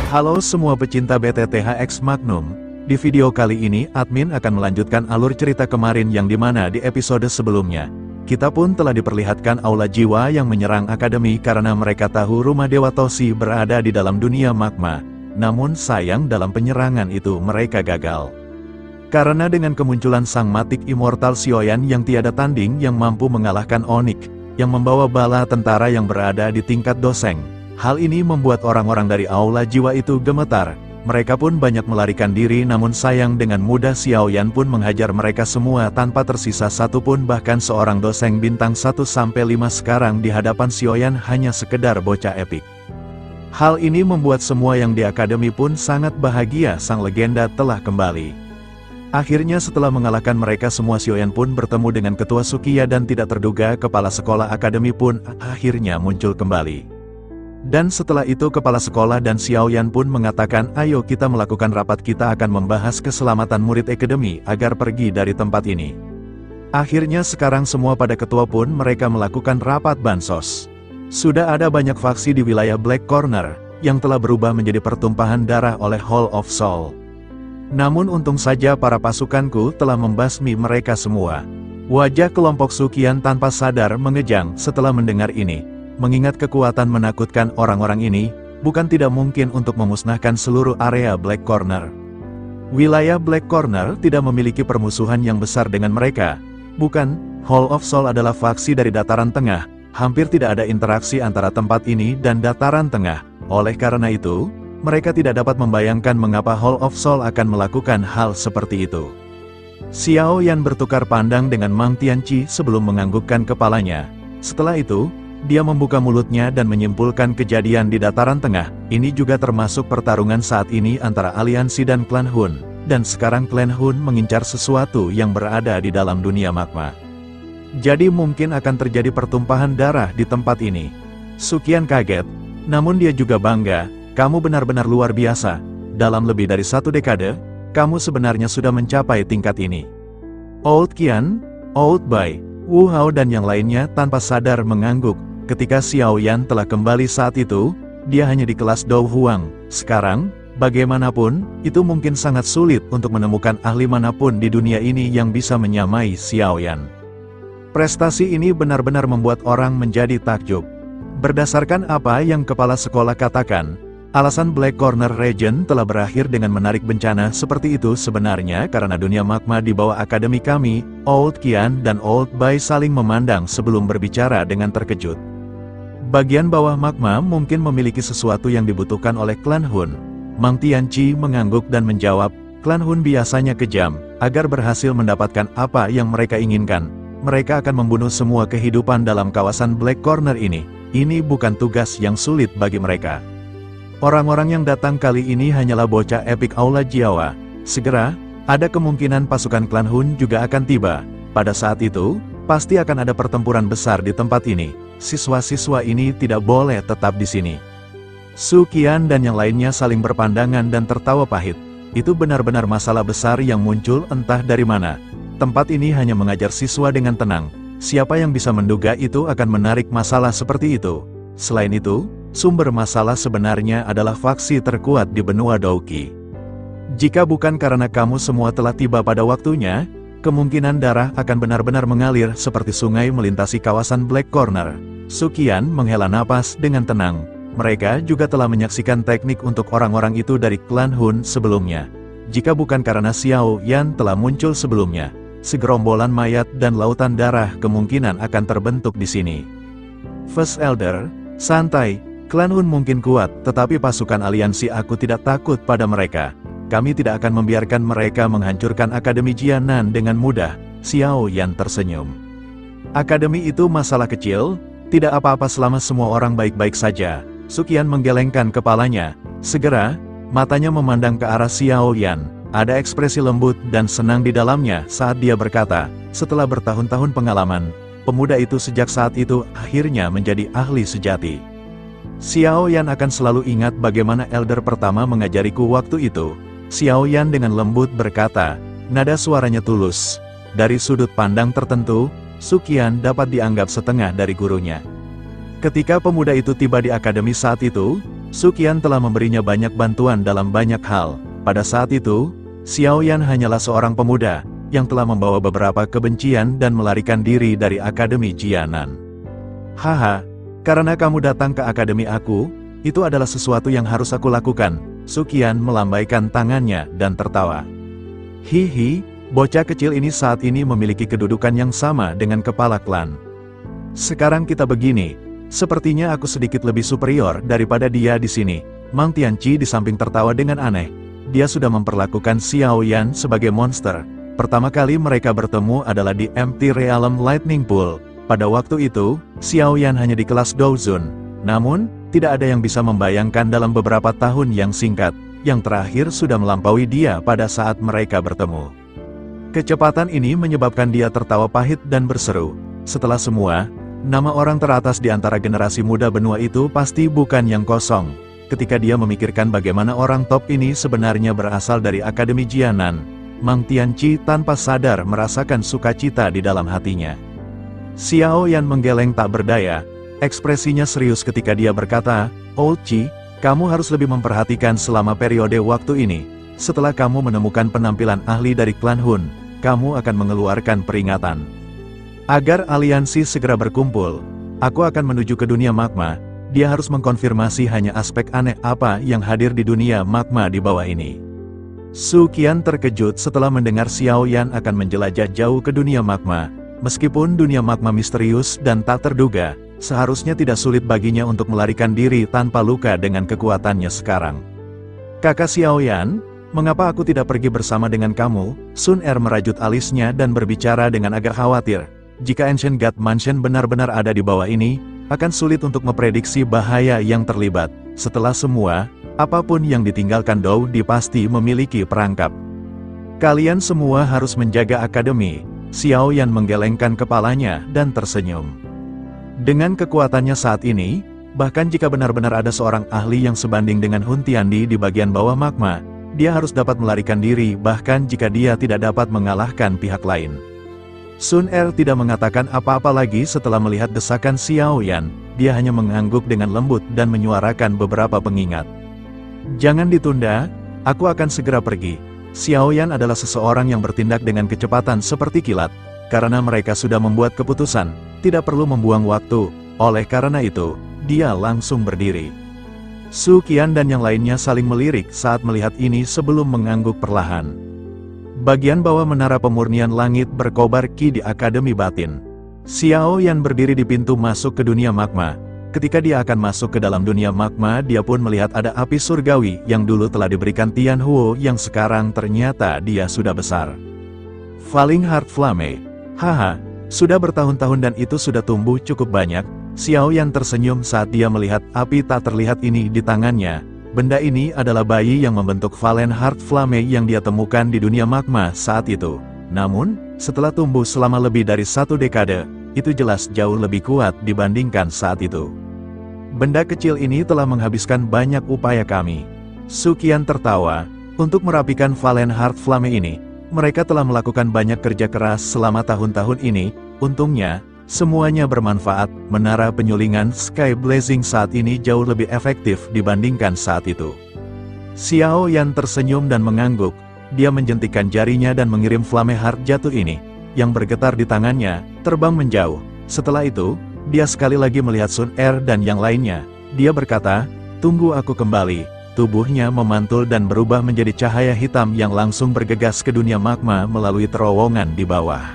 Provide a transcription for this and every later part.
Halo semua pecinta BTTHX Magnum. Di video kali ini, admin akan melanjutkan alur cerita kemarin yang dimana di episode sebelumnya. Kita pun telah diperlihatkan aula jiwa yang menyerang akademi karena mereka tahu rumah Dewa Toshi berada di dalam dunia magma. Namun sayang dalam penyerangan itu mereka gagal. Karena dengan kemunculan sang matik immortal Sioyan yang tiada tanding yang mampu mengalahkan Onyx, yang membawa bala tentara yang berada di tingkat doseng. Hal ini membuat orang-orang dari aula jiwa itu gemetar. Mereka pun banyak melarikan diri, namun sayang dengan mudah Xiaoyan pun menghajar mereka semua tanpa tersisa satu pun, bahkan seorang doseng bintang 1-5 sekarang di hadapan Xiaoyan hanya sekedar bocah epik. Hal ini membuat semua yang di akademi pun sangat bahagia, sang legenda telah kembali. Akhirnya setelah mengalahkan mereka semua, Xiaoyan pun bertemu dengan ketua Sukiya dan tidak terduga kepala sekolah akademi pun akhirnya muncul kembali. Dan setelah itu kepala sekolah dan Xiaoyan pun mengatakan, ayo kita melakukan rapat, kita akan membahas keselamatan murid akademi agar pergi dari tempat ini. Akhirnya sekarang semua pada ketua pun mereka melakukan rapat bansos. Sudah ada banyak faksi di wilayah Black Corner, yang telah berubah menjadi pertumpahan darah oleh Hall of Soul. Namun untung saja para pasukanku telah membasmi mereka semua. Wajah kelompok Sukian tanpa sadar mengejang setelah mendengar ini. Mengingat kekuatan menakutkan orang-orang ini, bukan tidak mungkin untuk memusnahkan seluruh area Black Corner. Wilayah Black Corner tidak memiliki permusuhan yang besar dengan mereka. Bukan, Hall of Soul adalah faksi dari dataran tengah, hampir tidak ada interaksi antara tempat ini dan dataran tengah. Oleh karena itu, mereka tidak dapat membayangkan mengapa Hall of Soul akan melakukan hal seperti itu. Xiaoyan bertukar pandang dengan Mang Tianqi sebelum menganggukkan kepalanya. Setelah itu, dia membuka mulutnya dan menyimpulkan kejadian di dataran tengah. Ini juga termasuk pertarungan saat ini antara aliansi dan klan Hun. Dan sekarang klan Hun mengincar sesuatu yang berada di dalam dunia magma. Jadi mungkin akan terjadi pertumpahan darah di tempat ini. Sukian kaget, namun dia juga bangga. Kamu benar-benar luar biasa. Dalam lebih dari 1 dekade, kamu sebenarnya sudah mencapai tingkat ini. Old Qian, Old Bai, Wu Hao dan yang lainnya tanpa sadar mengangguk. Ketika Xiaoyan telah kembali saat itu, dia hanya di kelas Dou Huang. Sekarang, bagaimanapun, itu mungkin sangat sulit untuk menemukan ahli manapun di dunia ini yang bisa menyamai Xiaoyan. Prestasi ini benar-benar membuat orang menjadi takjub. Berdasarkan apa yang kepala sekolah katakan, alasan Black Corner Region telah berakhir dengan menarik bencana seperti itu sebenarnya karena dunia magma di bawah akademi kami, Old Qian dan Old Bai saling memandang sebelum berbicara dengan terkejut. Bagian bawah magma mungkin memiliki sesuatu yang dibutuhkan oleh klan Hun. Mang Tianqi mengangguk dan menjawab, klan Hun biasanya kejam. Agar berhasil mendapatkan apa yang mereka inginkan, mereka akan membunuh semua kehidupan dalam kawasan Black Corner ini. Ini bukan tugas yang sulit bagi mereka. Orang-orang yang datang kali ini hanyalah bocah epik aula jiwa. Segera, ada kemungkinan pasukan klan Hun juga akan tiba. Pada saat itu, pasti akan ada pertempuran besar di tempat ini. Siswa-siswa ini tidak boleh tetap di sini. Sukian dan yang lainnya saling berpandangan dan tertawa pahit. Itu benar-benar masalah besar yang muncul entah dari mana. Tempat ini hanya mengajar siswa dengan tenang. Siapa yang bisa menduga itu akan menarik masalah seperti itu? Selain itu, sumber masalah sebenarnya adalah faksi terkuat di benua Douqi. Jika bukan karena kamu semua telah tiba pada waktunya, kemungkinan darah akan benar-benar mengalir seperti sungai melintasi kawasan Black Corner. Sukian menghela napas dengan tenang. Mereka juga telah menyaksikan teknik untuk orang-orang itu dari klan Hun sebelumnya. Jika bukan karena Xiaoyan telah muncul sebelumnya, segerombolan mayat dan lautan darah kemungkinan akan terbentuk di sini. First Elder, santai. Klan Hun mungkin kuat, tetapi pasukan aliansi aku tidak takut pada mereka. Kami tidak akan membiarkan mereka menghancurkan Akademi Jianan dengan mudah. Xiaoyan tersenyum. Akademi itu masalah kecil, tidak apa-apa selama semua orang baik-baik saja. Sukian menggelengkan kepalanya. Segera, matanya memandang ke arah Xiaoyan. Ada ekspresi lembut dan senang di dalamnya saat dia berkata, setelah bertahun-tahun pengalaman, pemuda itu sejak saat itu akhirnya menjadi ahli sejati. Xiaoyan akan selalu ingat bagaimana elder pertama mengajariku waktu itu. Xiaoyan dengan lembut berkata, nada suaranya tulus. Dari sudut pandang tertentu, Sukian dapat dianggap setengah dari gurunya. Ketika pemuda itu tiba di akademi saat itu, Su Qian telah memberinya banyak bantuan dalam banyak hal. Pada saat itu, Xiao Yan hanyalah seorang pemuda yang telah membawa beberapa kebencian dan melarikan diri dari Akademi Jianan. Haha, karena kamu datang ke akademi aku, itu adalah sesuatu yang harus aku lakukan. Su Qian melambaikan tangannya dan tertawa. Hihi, bocah kecil ini saat ini memiliki kedudukan yang sama dengan kepala klan. Sekarang kita begini, sepertinya aku sedikit lebih superior daripada dia di sini. Mang Tianqi di samping tertawa dengan aneh. Dia sudah memperlakukan Xiao Yan sebagai monster. Pertama kali mereka bertemu adalah di Empty Realm Lightning Pool. Pada waktu itu, Xiao Yan hanya di kelas Douzun. Namun, tidak ada yang bisa membayangkan dalam beberapa tahun yang singkat, yang terakhir sudah melampaui dia pada saat mereka bertemu. Kecepatan ini menyebabkan dia tertawa pahit dan berseru. Setelah semua, nama orang teratas di antara generasi muda benua itu pasti bukan yang kosong. Ketika dia memikirkan bagaimana orang top ini sebenarnya berasal dari Akademi Jianan, Mang Tianqi tanpa sadar merasakan sukacita di dalam hatinya. Xiao Yan menggeleng tak berdaya. Ekspresinya serius ketika dia berkata, "Old Qi, kamu harus lebih memperhatikan selama periode waktu ini. Setelah kamu menemukan penampilan ahli dari klan Hun, kamu akan mengeluarkan peringatan. Agar aliansi segera berkumpul, aku akan menuju ke dunia magma. Dia harus mengkonfirmasi hanya aspek aneh apa yang hadir di dunia magma di bawah ini." Su Qian terkejut setelah mendengar Xiao Yan akan menjelajah jauh ke dunia magma. Meskipun dunia magma misterius dan tak terduga, seharusnya tidak sulit baginya untuk melarikan diri tanpa luka dengan kekuatannya sekarang. "Kakak Xiao Yan, mengapa aku tidak pergi bersama dengan kamu?" Sun Er merajut alisnya dan berbicara dengan agak khawatir. Jika Ancient God Mansion benar-benar ada di bawah ini, akan sulit untuk memprediksi bahaya yang terlibat. Setelah semua, apapun yang ditinggalkan Dou Di pasti memiliki perangkap. "Kalian semua harus menjaga akademi." Xiao Yan menggelengkan kepalanya dan tersenyum. Dengan kekuatannya saat ini, bahkan jika benar-benar ada seorang ahli yang sebanding dengan Hun Tiandi di bagian bawah magma, dia harus dapat melarikan diri bahkan jika dia tidak dapat mengalahkan pihak lain. Sun Er tidak mengatakan apa-apa lagi setelah melihat desakan Xiao Yan. Dia hanya mengangguk dengan lembut dan menyuarakan beberapa pengingat. "Jangan ditunda, aku akan segera pergi." Xiao Yan adalah seseorang yang bertindak dengan kecepatan seperti kilat. Karena mereka sudah membuat keputusan, tidak perlu membuang waktu. Oleh karena itu, dia langsung berdiri. Su Qian dan yang lainnya saling melirik saat melihat ini sebelum mengangguk perlahan. Bagian bawah menara pemurnian langit berkobar ki di Akademi Batin. Xiao Yan berdiri di pintu masuk ke dunia magma. Ketika dia akan masuk ke dalam dunia magma, dia pun melihat ada api surgawi yang dulu telah diberikan Tian Huo yang sekarang ternyata dia sudah besar. Falling Heart Flame. Haha, sudah bertahun-tahun dan itu sudah tumbuh cukup banyak. Xiao Yan tersenyum saat dia melihat api tak terlihat ini di tangannya. Benda ini adalah bayi yang membentuk Fallen Heart Flame yang dia temukan di dunia magma saat itu. Namun, setelah tumbuh selama lebih dari 1 dekade, itu jelas jauh lebih kuat dibandingkan saat itu. "Benda kecil ini telah menghabiskan banyak upaya kami." Su Qian tertawa. Untuk merapikan Fallen Heart Flame ini, mereka telah melakukan banyak kerja keras selama tahun-tahun ini. Untungnya, semuanya bermanfaat. Menara penyulingan Sky Blazing saat ini jauh lebih efektif dibandingkan saat itu. Xiao Yan tersenyum dan mengangguk. Dia menjentikan jarinya dan mengirim Flame Heart jatuh ini, yang bergetar di tangannya, terbang menjauh. Setelah itu, dia sekali lagi melihat Sun Er dan yang lainnya. Dia berkata, "Tunggu aku kembali." Tubuhnya memantul dan berubah menjadi cahaya hitam yang langsung bergegas ke dunia magma melalui terowongan di bawah.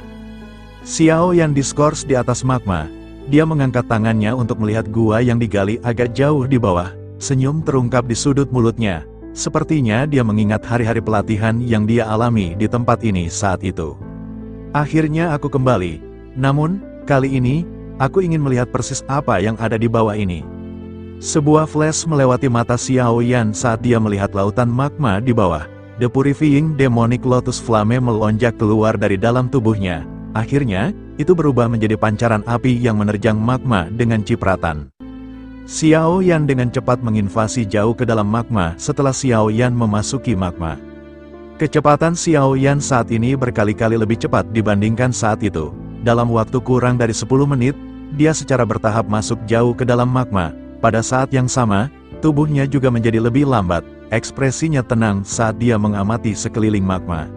Xiao Yan diskors di atas magma. Dia mengangkat tangannya untuk melihat gua yang digali agak jauh di bawah. Senyum terungkap di sudut mulutnya. Sepertinya dia mengingat hari-hari pelatihan yang dia alami di tempat ini saat itu. "Akhirnya aku kembali. Namun, kali ini, aku ingin melihat persis apa yang ada di bawah ini." Sebuah flash melewati mata Xiao Yan saat dia melihat lautan magma di bawah. The Purifying Demonic Lotus Flame melonjak keluar dari dalam tubuhnya. Akhirnya, itu berubah menjadi pancaran api yang menerjang magma dengan cipratan. Xiao Yan dengan cepat menginvasi jauh ke dalam magma setelah Xiao Yan memasuki magma. Kecepatan Xiao Yan saat ini berkali-kali lebih cepat dibandingkan saat itu. Dalam waktu kurang dari 10 menit, dia secara bertahap masuk jauh ke dalam magma. Pada saat yang sama, Tubuhnya juga menjadi lebih lambat, ekspresinya tenang saat dia mengamati sekeliling magma.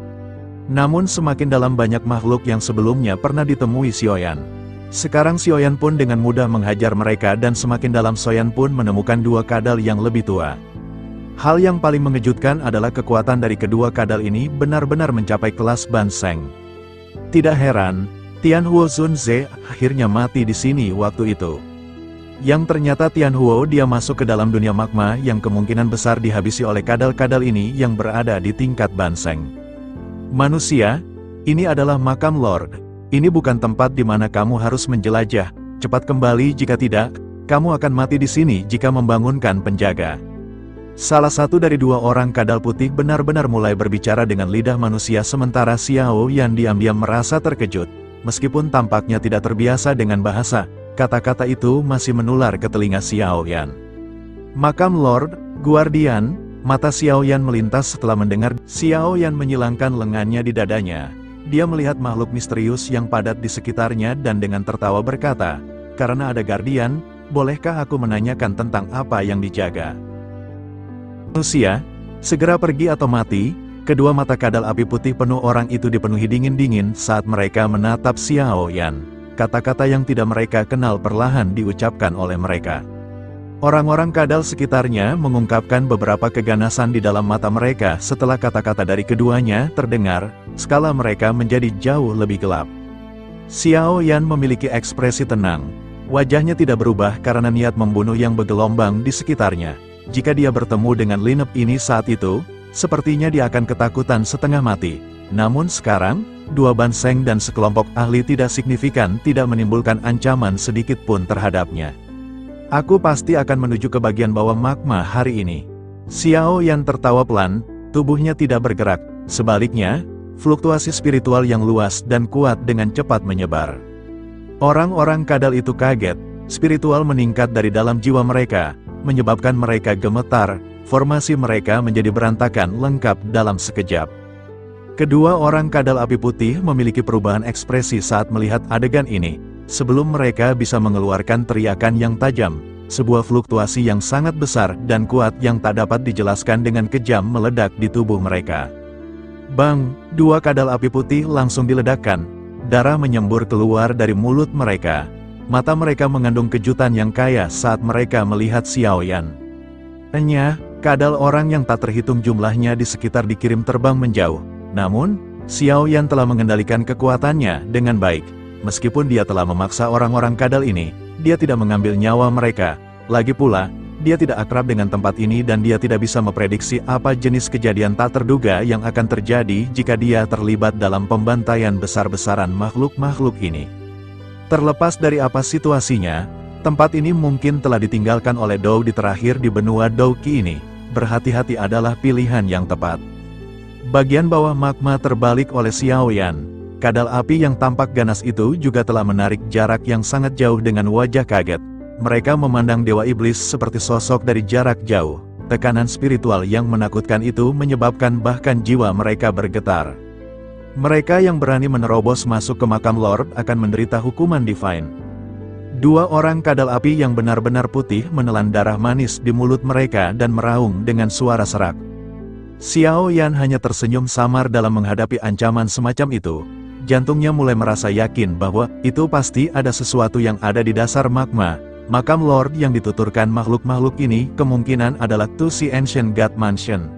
Namun semakin dalam banyak makhluk yang sebelumnya pernah ditemui Xiaoyan. Sekarang Xiaoyan pun dengan mudah menghajar mereka dan semakin dalam Xiaoyan pun menemukan dua kadal yang lebih tua. Hal yang paling mengejutkan adalah kekuatan dari kedua kadal ini benar-benar mencapai kelas Ban Sheng. Tidak heran, Tianhuo Zunze akhirnya mati di sini waktu itu. Yang ternyata Tianhuo dia masuk ke dalam dunia magma yang kemungkinan besar dihabisi oleh kadal-kadal ini yang berada di tingkat Ban Sheng. Manusia, ini adalah makam Lord. Ini bukan tempat di mana kamu harus menjelajah. Cepat kembali jika tidak, kamu akan mati di sini jika membangunkan penjaga. Salah satu dari dua orang kadal putih benar-benar mulai berbicara dengan lidah manusia sementara Xiao yang diam-diam merasa terkejut. Meskipun tampaknya tidak terbiasa dengan bahasa, kata-kata itu masih menular ke telinga Xiao Yan. Makam Lord, Guardian, mata Xiao Yan melintas setelah mendengar. Xiao Yan menyilangkan lengannya di dadanya. Dia melihat makhluk misterius yang padat di sekitarnya dan dengan tertawa berkata, "Karena ada Guardian, bolehkah aku menanyakan tentang apa yang dijaga?" Manusia, segera pergi atau mati. Kedua mata kadal api putih penuh orang itu dipenuhi dingin-dingin saat mereka menatap Xiao Yan. Kata-kata yang tidak mereka kenal perlahan diucapkan oleh mereka. Orang-orang kadal sekitarnya mengungkapkan beberapa keganasan di dalam mata mereka setelah kata-kata dari keduanya terdengar, skala mereka menjadi jauh lebih gelap. Xiao Yan memiliki ekspresi tenang. Wajahnya tidak berubah karena niat membunuh yang bergelombang di sekitarnya. Jika dia bertemu dengan lineup ini saat itu, sepertinya dia akan ketakutan setengah mati. Namun sekarang, dua Ban Sheng dan sekelompok ahli tidak signifikan tidak menimbulkan ancaman sedikit pun terhadapnya. Aku pasti akan menuju ke bagian bawah magma hari ini. Xiao Yan tertawa pelan, tubuhnya tidak bergerak. Sebaliknya, fluktuasi spiritual yang luas dan kuat dengan cepat menyebar. Orang-orang kadal itu kaget, spiritual meningkat dari dalam jiwa mereka, menyebabkan mereka gemetar, formasi mereka menjadi berantakan lengkap dalam sekejap. Kedua orang kadal api putih memiliki perubahan ekspresi saat melihat adegan ini. Sebelum mereka bisa mengeluarkan teriakan yang tajam, sebuah fluktuasi yang sangat besar dan kuat yang tak dapat dijelaskan dengan kejam meledak di tubuh mereka. Bang, dua kadal api putih langsung diledakkan. Darah menyembur keluar dari mulut mereka. Mata mereka mengandung kejutan yang kaya saat mereka melihat Xiao Yan. Hanya, kadal orang yang tak terhitung jumlahnya di sekitar dikirim terbang menjauh. Namun, Xiao Yan telah mengendalikan kekuatannya dengan baik. Meskipun dia telah memaksa orang-orang kadal ini, dia tidak mengambil nyawa mereka. Lagi pula, dia tidak akrab dengan tempat ini dan dia tidak bisa memprediksi apa jenis kejadian tak terduga yang akan terjadi jika dia terlibat dalam pembantaian besar-besaran makhluk-makhluk ini. Terlepas dari apa situasinya, tempat ini mungkin telah ditinggalkan oleh Dou di terakhir di benua Douqi ini. Berhati-hati adalah pilihan yang tepat. Bagian bawah magma terbalik oleh Xiao Yan. Kadal api yang tampak ganas itu juga telah menarik jarak yang sangat jauh dengan wajah kaget. Mereka memandang Dewa Iblis seperti sosok dari jarak jauh. Tekanan spiritual yang menakutkan itu menyebabkan bahkan jiwa mereka bergetar. Mereka yang berani menerobos masuk ke makam Lord akan menderita hukuman divine. Dua orang kadal api yang benar-benar putih menelan darah manis di mulut mereka dan meraung dengan suara serak. Xiao Yan hanya tersenyum samar dalam menghadapi ancaman semacam itu. Jantungnya mulai merasa yakin bahwa itu pasti ada sesuatu yang ada di dasar magma. Makam Lord yang dituturkan makhluk-makhluk ini kemungkinan adalah Tusi Ancient God Mansion.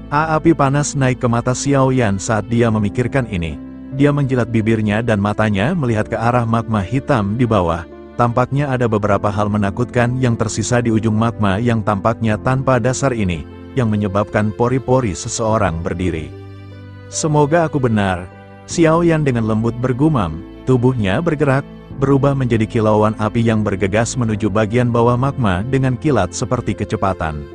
Api panas naik ke mata Xiao Yan saat dia memikirkan ini. Dia menjilat bibirnya dan matanya melihat ke arah magma hitam di bawah. Tampaknya ada beberapa hal menakutkan yang tersisa di ujung magma yang tampaknya tanpa dasar ini, yang menyebabkan pori-pori seseorang berdiri. Semoga aku benar. Xiao Yan dengan lembut bergumam, tubuhnya bergerak, berubah menjadi kilauan api yang bergegas menuju bagian bawah magma dengan kilat seperti kecepatan.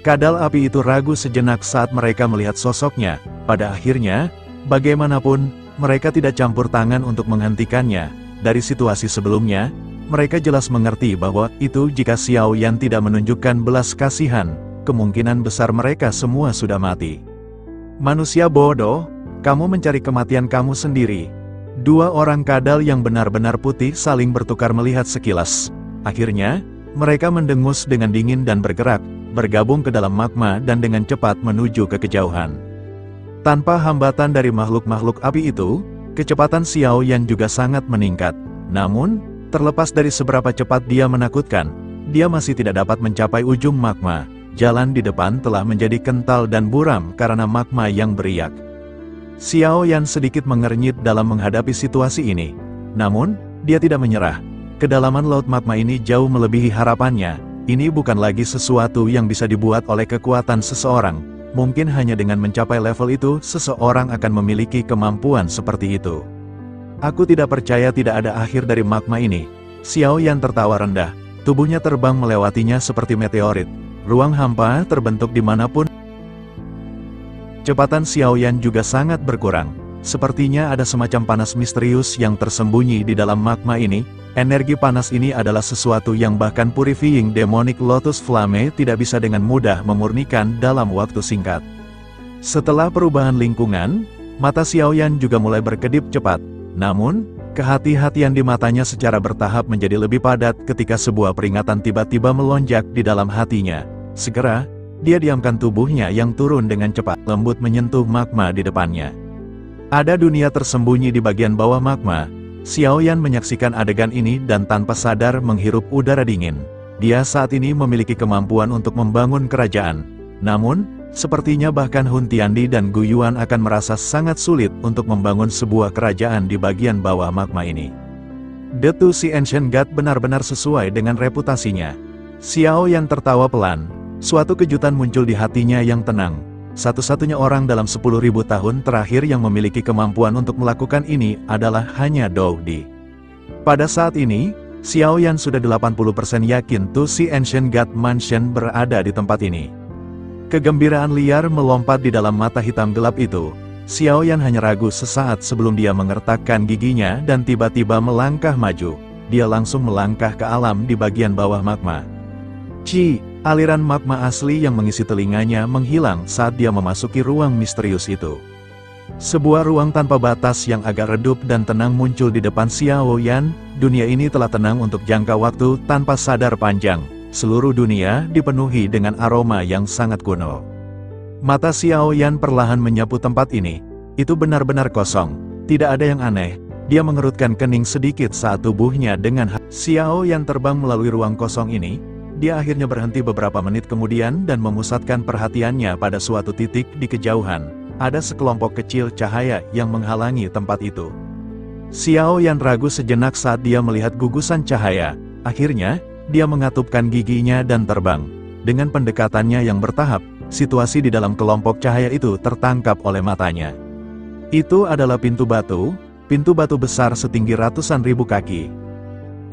Kadal api itu ragu sejenak saat mereka melihat sosoknya. Pada akhirnya, bagaimanapun, mereka tidak campur tangan untuk menghentikannya. Dari situasi sebelumnya, mereka jelas mengerti bahwa itu jika Xiao Yan tidak menunjukkan belas kasihan, kemungkinan besar mereka semua sudah mati. Manusia bodoh, kamu mencari kematian kamu sendiri. Dua orang kadal yang benar-benar putih saling bertukar melihat sekilas. Akhirnya, Mereka mendengus dengan dingin dan bergerak, bergabung ke dalam magma dan dengan cepat menuju ke kejauhan. Tanpa hambatan dari makhluk-makhluk api itu, kecepatan Xiao Yan juga sangat meningkat. Namun, terlepas dari seberapa cepat dia menakutkan, dia masih tidak dapat mencapai ujung magma. Jalan di depan telah menjadi kental dan buram karena magma yang beriak. Xiao Yan sedikit mengernyit dalam menghadapi situasi ini. Namun, dia tidak menyerah. Kedalaman laut magma ini jauh melebihi harapannya. Ini bukan lagi sesuatu yang bisa dibuat oleh kekuatan seseorang. Mungkin hanya dengan mencapai level itu, seseorang akan memiliki kemampuan seperti itu. Aku tidak percaya tidak ada akhir dari magma ini. Xiao Yan tertawa rendah. Tubuhnya terbang melewatinya seperti meteorit. Ruang hampa terbentuk dimanapun. Kecepatan Xiao Yan juga sangat berkurang. Sepertinya ada semacam panas misterius yang tersembunyi di dalam magma ini. Energi panas ini adalah sesuatu yang bahkan Purifying Demonic Lotus Flame tidak bisa dengan mudah memurnikan dalam waktu singkat. Setelah perubahan lingkungan, mata Xiao Yan juga mulai berkedip cepat. Namun, kehati-hatian di matanya secara bertahap menjadi lebih padat ketika sebuah peringatan tiba-tiba melonjak di dalam hatinya. Segera, dia diamkan tubuhnya yang turun dengan cepat, lembut menyentuh magma di depannya. Ada dunia tersembunyi di bagian bawah magma. Xiao Yan menyaksikan adegan ini dan tanpa sadar menghirup udara dingin. Dia saat ini memiliki kemampuan untuk membangun kerajaan. Namun, sepertinya bahkan Hun Tiandi dan Gu Yuan akan merasa sangat sulit untuk membangun sebuah kerajaan di bagian bawah magma ini. The Two Sea Ancient God benar-benar sesuai dengan reputasinya. Xiao Yan tertawa pelan. Suatu kejutan muncul di hatinya yang tenang. Satu-satunya orang dalam 10.000 tahun terakhir yang memiliki kemampuan untuk melakukan ini adalah hanya Dou Di. Pada saat ini, Xiao Yan sudah 80% yakin Two Sea Ancient God Mansion berada di tempat ini. Kegembiraan liar melompat di dalam mata hitam gelap itu. Xiao Yan hanya ragu sesaat sebelum dia mengertakkan giginya dan tiba-tiba melangkah maju. Dia langsung melangkah ke alam di bagian bawah magma. Aliran magma asli yang mengisi telinganya menghilang saat dia memasuki ruang misterius itu. Sebuah ruang tanpa batas yang agak redup dan tenang muncul di depan Xiao Yan. Dunia ini telah tenang untuk jangka waktu tanpa sadar panjang. Seluruh dunia dipenuhi dengan aroma yang sangat kuno. Mata Xiao Yan perlahan menyapu tempat ini. Itu benar-benar kosong. Tidak ada yang aneh. Dia mengerutkan kening sedikit saat tubuhnya dengan Xiao Yan terbang melalui ruang kosong ini. Dia akhirnya berhenti beberapa menit kemudian dan memusatkan perhatiannya pada suatu titik di kejauhan. Ada sekelompok kecil cahaya yang menghalangi tempat itu. Xiao Yan ragu sejenak saat dia melihat gugusan cahaya. Akhirnya, dia mengatupkan giginya dan terbang. Dengan pendekatannya yang bertahap, situasi di dalam kelompok cahaya itu tertangkap oleh matanya. Itu adalah pintu batu besar setinggi ratusan ribu kaki.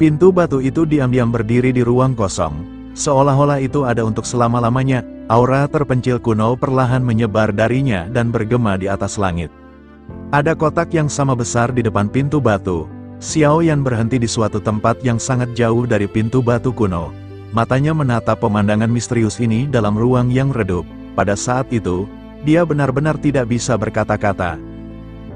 Pintu batu itu diam-diam berdiri di ruang kosong. Seolah-olah itu ada untuk selama-lamanya. Aura terpencil kuno perlahan menyebar darinya dan bergema di atas langit. Ada kotak yang sama besar di depan pintu batu. Xiao Yan berhenti di suatu tempat yang sangat jauh dari pintu batu kuno. Matanya menatap pemandangan misterius ini dalam ruang yang redup. Pada saat itu, dia benar-benar tidak bisa berkata-kata.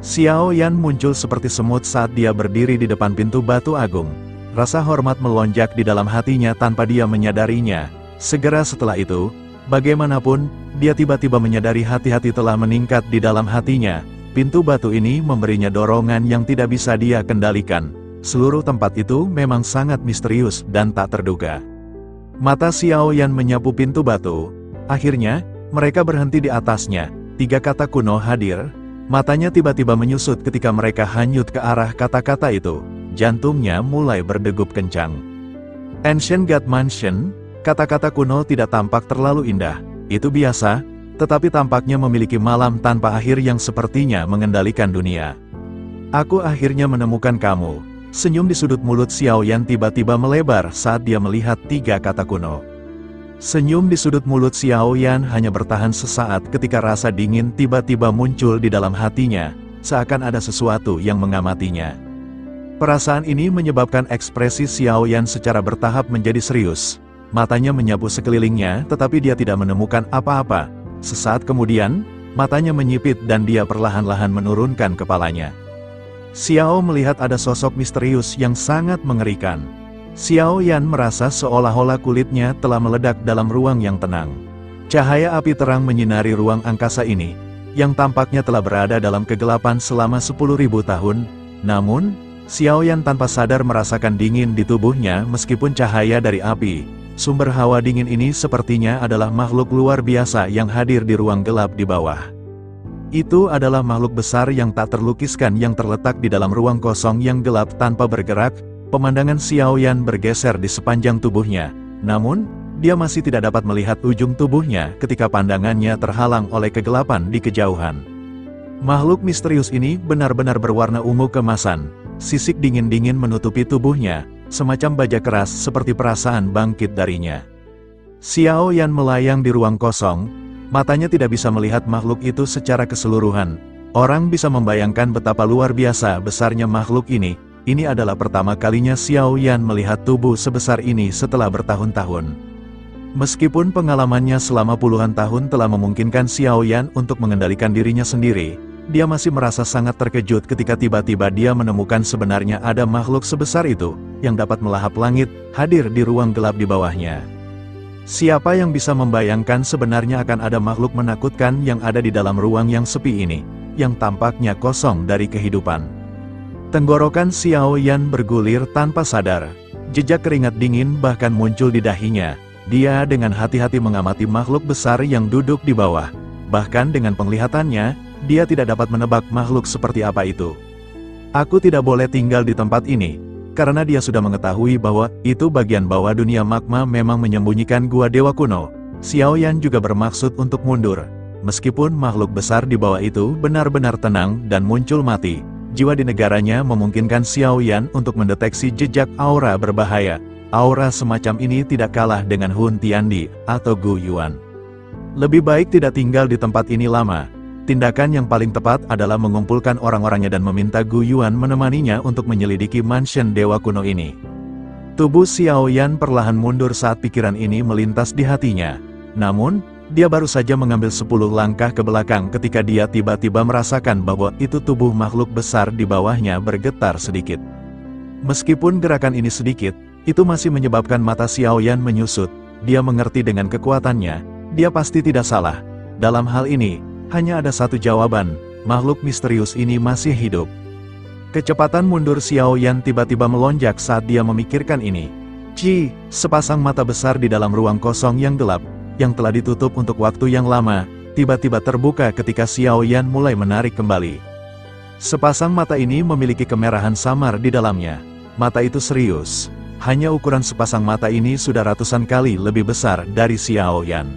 Xiao Yan muncul seperti semut saat dia berdiri di depan pintu batu agung. Rasa hormat melonjak di dalam hatinya tanpa dia menyadarinya. Segera setelah itu, bagaimanapun, dia tiba-tiba menyadari hati-hati telah meningkat di dalam hatinya. Pintu batu ini memberinya dorongan yang tidak bisa dia kendalikan. Seluruh tempat itu memang sangat misterius dan tak terduga. Mata Xiao Yan menyapu pintu batu. Akhirnya, mereka berhenti di atasnya. 3 kata kuno hadir. Matanya tiba-tiba menyusut ketika mereka hanyut ke arah kata-kata itu. Jantungnya mulai berdegup kencang. Ancient God Mansion, kata-kata kuno tidak tampak terlalu indah. Itu biasa, tetapi tampaknya memiliki malam tanpa akhir yang sepertinya mengendalikan dunia. Aku akhirnya menemukan kamu. Senyum di sudut mulut Xiao Yan tiba-tiba melebar saat dia melihat 3 kata kuno. Senyum di sudut mulut Xiao Yan hanya bertahan sesaat ketika rasa dingin tiba-tiba muncul di dalam hatinya, seakan ada sesuatu yang mengamatinya. Perasaan ini menyebabkan ekspresi Xiao Yan secara bertahap menjadi serius. Matanya menyapu sekelilingnya tetapi dia tidak menemukan apa-apa. Sesaat kemudian, matanya menyipit dan dia perlahan-lahan menurunkan kepalanya. Xiao melihat ada sosok misterius yang sangat mengerikan. Xiao Yan merasa seolah-olah kulitnya telah meledak dalam ruang yang tenang. Cahaya api terang menyinari ruang angkasa ini, yang tampaknya telah berada dalam kegelapan selama 10.000 tahun. Namun, Xiao Yan tanpa sadar merasakan dingin di tubuhnya meskipun cahaya dari api. Sumber hawa dingin ini sepertinya adalah makhluk luar biasa yang hadir di ruang gelap di bawah. Itu adalah makhluk besar yang tak terlukiskan yang terletak di dalam ruang kosong yang gelap tanpa bergerak. Pemandangan Xiao Yan bergeser di sepanjang tubuhnya. Namun, dia masih tidak dapat melihat ujung tubuhnya ketika pandangannya terhalang oleh kegelapan di kejauhan. Makhluk misterius ini benar-benar berwarna ungu keemasan. Sisik dingin-dingin menutupi tubuhnya, semacam baja keras seperti perasaan bangkit darinya. Xiao Yan melayang di ruang kosong, matanya tidak bisa melihat makhluk itu secara keseluruhan. Orang bisa membayangkan betapa luar biasa besarnya makhluk ini. Ini adalah pertama kalinya Xiao Yan melihat tubuh sebesar ini setelah bertahun-tahun. Meskipun pengalamannya selama puluhan tahun telah memungkinkan Xiao Yan untuk mengendalikan dirinya sendiri, dia masih merasa sangat terkejut ketika tiba-tiba dia menemukan sebenarnya ada makhluk sebesar itu, yang dapat melahap langit, hadir di ruang gelap di bawahnya. Siapa yang bisa membayangkan sebenarnya akan ada makhluk menakutkan yang ada di dalam ruang yang sepi ini, yang tampaknya kosong dari kehidupan. Tenggorokan Xiao Yan bergulir tanpa sadar. Jejak keringat dingin bahkan muncul di dahinya. Dia dengan hati-hati mengamati makhluk besar yang duduk di bawah. Bahkan dengan penglihatannya, dia tidak dapat menebak makhluk seperti apa itu. Aku tidak boleh tinggal di tempat ini, karena dia sudah mengetahui bahwa itu bagian bawah dunia magma memang menyembunyikan gua dewa kuno. Xiao Yan juga bermaksud untuk mundur. Meskipun makhluk besar di bawah itu benar-benar tenang dan muncul mati, jiwa di negaranya memungkinkan Xiao Yan untuk mendeteksi jejak aura berbahaya. Aura semacam ini tidak kalah dengan Hun Tiandi atau Gu Yuan. Lebih baik tidak tinggal di tempat ini lama. Tindakan yang paling tepat adalah mengumpulkan orang-orangnya dan meminta Gu Yuan menemaninya untuk menyelidiki mansion dewa kuno ini. Tubuh Xiao Yan perlahan mundur saat pikiran ini melintas di hatinya. Namun, dia baru saja mengambil 10 langkah ke belakang ketika dia tiba-tiba merasakan bahwa itu tubuh makhluk besar di bawahnya bergetar sedikit. Meskipun gerakan ini sedikit, itu masih menyebabkan mata Xiao Yan menyusut. Dia mengerti dengan kekuatannya, dia pasti tidak salah. Dalam hal ini, hanya ada satu jawaban, makhluk misterius ini masih hidup. Kecepatan mundur Xiao Yan tiba-tiba melonjak saat dia memikirkan ini. Sepasang mata besar di dalam ruang kosong yang gelap, yang telah ditutup untuk waktu yang lama, tiba-tiba terbuka ketika Xiao Yan mulai menarik kembali. Sepasang mata ini memiliki kemerahan samar di dalamnya. Mata itu serius. Hanya ukuran sepasang mata ini sudah ratusan kali lebih besar dari Xiao Yan.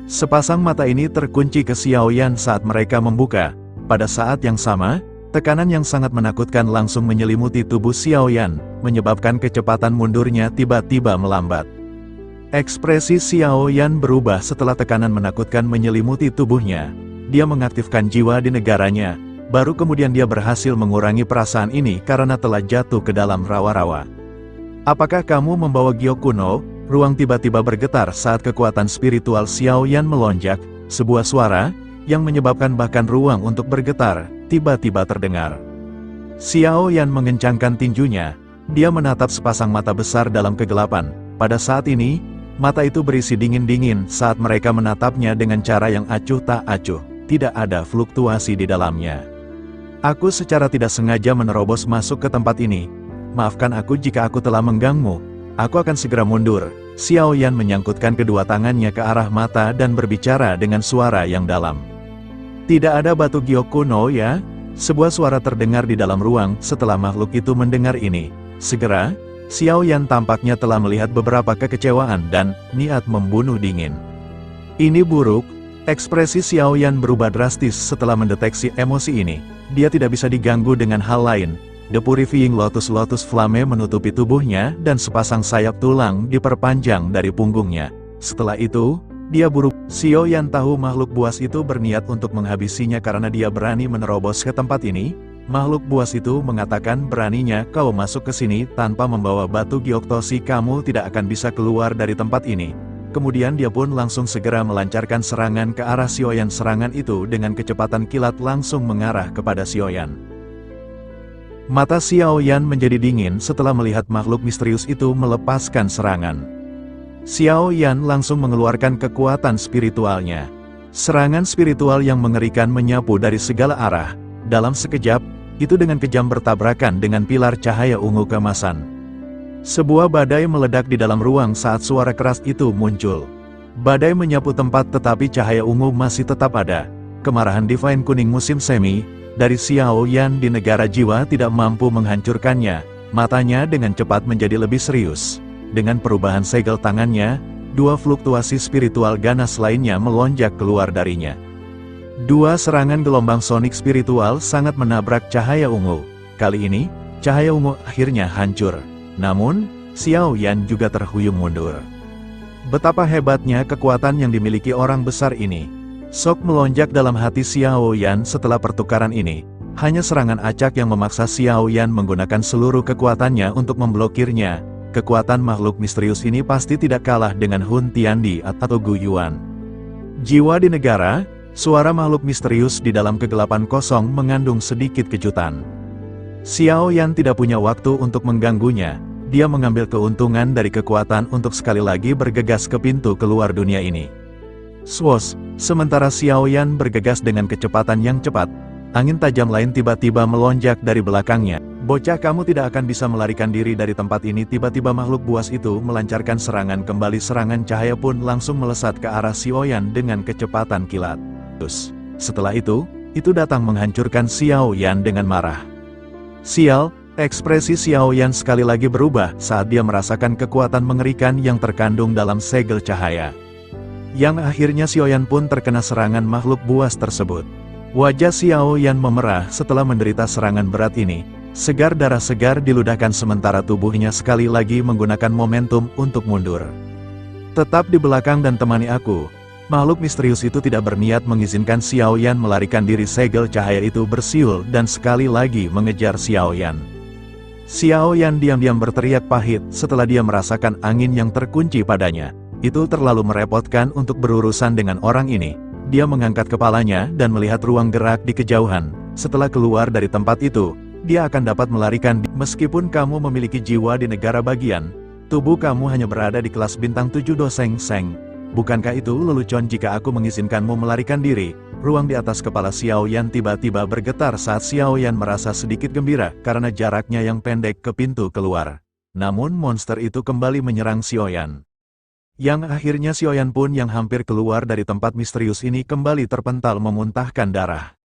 Sepasang mata ini terkunci ke Xiao Yan saat mereka membuka. Pada saat yang sama, tekanan yang sangat menakutkan langsung menyelimuti tubuh Xiao Yan, menyebabkan kecepatan mundurnya tiba-tiba melambat. Ekspresi Xiao Yan berubah setelah tekanan menakutkan menyelimuti tubuhnya. Dia mengaktifkan jiwa di negaranya, baru kemudian dia berhasil mengurangi perasaan ini karena telah jatuh ke dalam rawa-rawa. Apakah kamu membawa giok kuno? Ruang tiba-tiba bergetar saat kekuatan spiritual Xiao Yan melonjak. Sebuah suara, yang menyebabkan bahkan ruang untuk bergetar, tiba-tiba terdengar. Xiao Yan mengencangkan tinjunya. Dia menatap sepasang mata besar dalam kegelapan. Pada saat ini, mata itu berisi dingin-dingin saat mereka menatapnya dengan cara yang acuh tak acuh. Tidak ada fluktuasi di dalamnya. Aku secara tidak sengaja menerobos masuk ke tempat ini. Maafkan aku jika aku telah mengganggu. Aku akan segera mundur. Xiao Yan menyangkutkan kedua tangannya ke arah mata dan berbicara dengan suara yang dalam. Tidak ada batu giok kuno ya? Sebuah suara terdengar di dalam ruang setelah makhluk itu mendengar ini. Segera, Xiao Yan tampaknya telah melihat beberapa kekecewaan dan niat membunuh dingin. Ini buruk. Ekspresi Xiao Yan berubah drastis setelah mendeteksi emosi ini. Dia tidak bisa diganggu dengan hal lain. The Purifying Lotus Flame menutupi tubuhnya dan sepasang sayap tulang diperpanjang dari punggungnya. Setelah itu, dia buru. Xiao Yan tahu makhluk buas itu berniat untuk menghabisinya karena dia berani menerobos ke tempat ini. Makhluk buas itu mengatakan, beraninya kau masuk ke sini tanpa membawa batu giok tosi, kamu tidak akan bisa keluar dari tempat ini. Kemudian dia pun langsung segera melancarkan serangan ke arah Xiao Yan. Serangan itu dengan kecepatan kilat langsung mengarah kepada Xiao Yan. Mata Xiao Yan menjadi dingin setelah melihat makhluk misterius itu melepaskan serangan. Xiao Yan langsung mengeluarkan kekuatan spiritualnya. Serangan spiritual yang mengerikan menyapu dari segala arah. Dalam sekejap, itu dengan kejam bertabrakan dengan pilar cahaya ungu keemasan. Sebuah badai meledak di dalam ruang saat suara keras itu muncul. Badai menyapu tempat tetapi cahaya ungu masih tetap ada. Kemarahan Divine kuning musim semi dari Xiao Yan di negara jiwa tidak mampu menghancurkannya. Matanya dengan cepat menjadi lebih serius. Dengan perubahan segel tangannya, dua fluktuasi spiritual ganas lainnya melonjak keluar darinya. Dua serangan gelombang sonik spiritual sangat menabrak cahaya ungu. Kali ini, cahaya ungu akhirnya hancur. Namun, Xiao Yan juga terhuyung mundur. Betapa hebatnya kekuatan yang dimiliki orang besar ini. Sok melonjak dalam hati Xiao Yan setelah pertukaran ini. Hanya serangan acak yang memaksa Xiao Yan menggunakan seluruh kekuatannya untuk memblokirnya. Kekuatan makhluk misterius ini pasti tidak kalah dengan Hun Tiandi atau Gu Yuan. Jiwa di negara, suara makhluk misterius di dalam kegelapan kosong mengandung sedikit kejutan. Xiao Yan tidak punya waktu untuk mengganggunya. Dia mengambil keuntungan dari kekuatan untuk sekali lagi bergegas ke pintu keluar dunia ini. Swos, sementara Xiao Yan bergegas dengan kecepatan yang cepat, angin tajam lain tiba-tiba melonjak dari belakangnya. Bocah, kamu tidak akan bisa melarikan diri dari tempat ini. Tiba-tiba makhluk buas itu melancarkan serangan kembali. Serangan cahaya pun langsung melesat ke arah Xiao Yan dengan kecepatan kilat. Setelah itu datang menghancurkan Xiao Yan dengan marah. Sial, ekspresi Xiao Yan sekali lagi berubah saat dia merasakan kekuatan mengerikan yang terkandung dalam segel cahaya. Yang akhirnya Xiao Yan pun terkena serangan makhluk buas tersebut. Wajah Xiao Yan memerah setelah menderita serangan berat ini. Segar darah segar diludahkan sementara tubuhnya sekali lagi menggunakan momentum untuk mundur. Tetap di belakang dan temani aku. Makhluk misterius itu tidak berniat mengizinkan Xiao Yan melarikan diri. Segel cahaya itu bersiul dan sekali lagi mengejar Xiao Yan. Xiao Yan diam-diam berteriak pahit setelah dia merasakan angin yang terkunci padanya. Itu terlalu merepotkan untuk berurusan dengan orang ini. Dia mengangkat kepalanya dan melihat ruang gerak di kejauhan. Setelah keluar dari tempat itu, dia akan dapat melarikan. Meskipun kamu memiliki jiwa di negara bagian, tubuh kamu hanya berada di kelas bintang 7 doseng seng. Bukankah itu lelucon jika aku mengizinkanmu melarikan diri? Ruang di atas kepala Xiao Yan tiba-tiba bergetar saat Xiao Yan merasa sedikit gembira karena jaraknya yang pendek ke pintu keluar. Namun monster itu kembali menyerang Xiao Yan. Yang akhirnya Xiao Yan pun yang hampir keluar dari tempat misterius ini kembali terpental memuntahkan darah.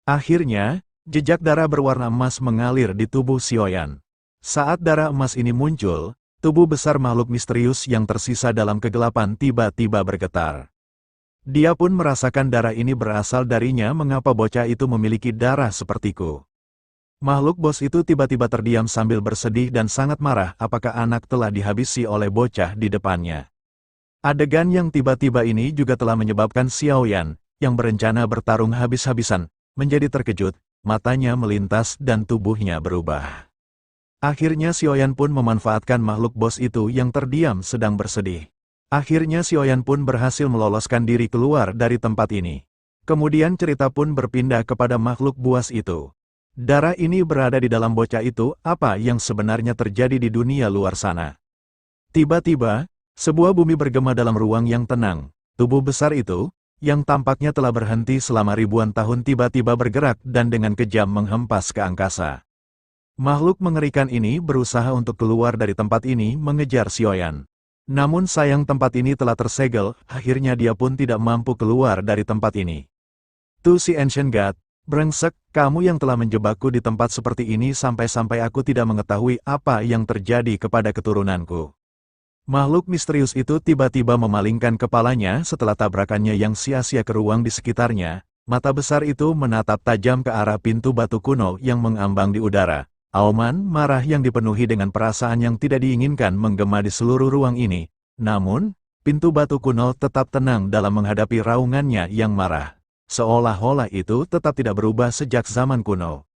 Akhirnya, jejak darah berwarna emas mengalir di tubuh Xiao Yan. Saat darah emas ini muncul, tubuh besar makhluk misterius yang tersisa dalam kegelapan tiba-tiba bergetar. Dia pun merasakan darah ini berasal darinya. Mengapa bocah itu memiliki darah sepertiku? Makhluk bos itu tiba-tiba terdiam sambil bersedih dan sangat marah. Apakah anak telah dihabisi oleh bocah di depannya? Adegan yang tiba-tiba ini juga telah menyebabkan Xiao Yan, yang berencana bertarung habis-habisan, menjadi terkejut, matanya melintas dan tubuhnya berubah. Akhirnya Xiao Yan pun memanfaatkan makhluk bos itu yang terdiam sedang bersedih. Akhirnya Xiao Yan pun berhasil meloloskan diri keluar dari tempat ini. Kemudian cerita pun berpindah kepada makhluk buas itu. Darah ini berada di dalam bocah itu. Apa yang sebenarnya terjadi di dunia luar sana? Tiba-tiba, sebuah bumi bergema dalam ruang yang tenang. Tubuh besar itu, yang tampaknya telah berhenti selama ribuan tahun tiba-tiba bergerak dan dengan kejam menghempas ke angkasa. Makhluk mengerikan ini berusaha untuk keluar dari tempat ini mengejar Xiao Yan. Namun sayang tempat ini telah tersegel, akhirnya dia pun tidak mampu keluar dari tempat ini. Tu si Ancient God, brengsek, kamu yang telah menjebakku di tempat seperti ini sampai-sampai aku tidak mengetahui apa yang terjadi kepada keturunanku. Makhluk misterius itu tiba-tiba memalingkan kepalanya setelah tabrakannya yang sia-sia ke ruang di sekitarnya. Mata besar itu menatap tajam ke arah pintu batu kuno yang mengambang di udara. Auman marah yang dipenuhi dengan perasaan yang tidak diinginkan menggema di seluruh ruang ini. Namun, pintu batu kuno tetap tenang dalam menghadapi raungannya yang marah. Seolah-olah itu tetap tidak berubah sejak zaman kuno.